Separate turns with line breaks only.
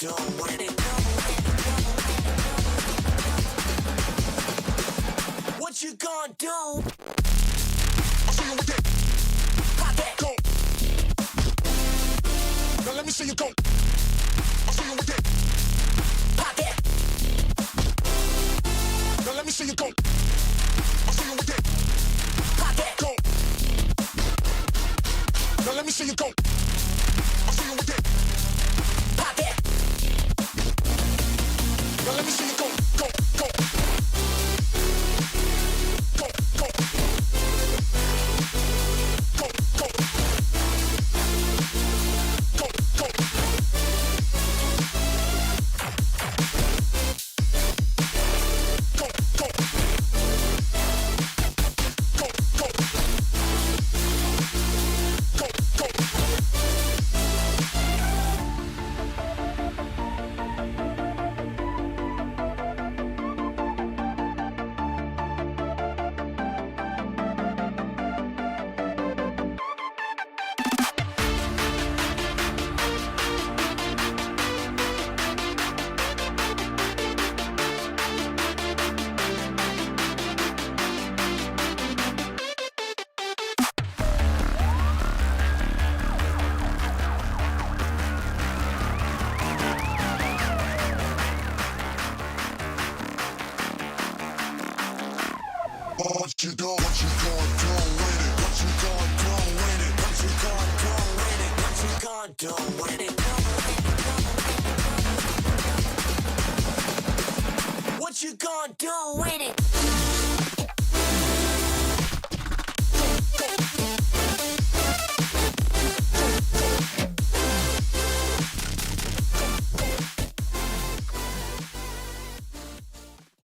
do with it? What you gonna do?
I'll see you with it.
Pop that.
Go. Now let me see you go. I'll see you with it.
Pop that.
Now let me see you go. I'll see you with it.
Pop that.
Go. Now let me see you go. I'll see you with it.
Pop that.
Now let me see you go. Go. Go. Go. Go. Go. Go. Go. Go. Go. Go. Go. Go. Go. Go. What you do? What you gonna do with it?
What you gonna do with it? What you gonna do with it? What you gonna do with it? What you gonna do with it?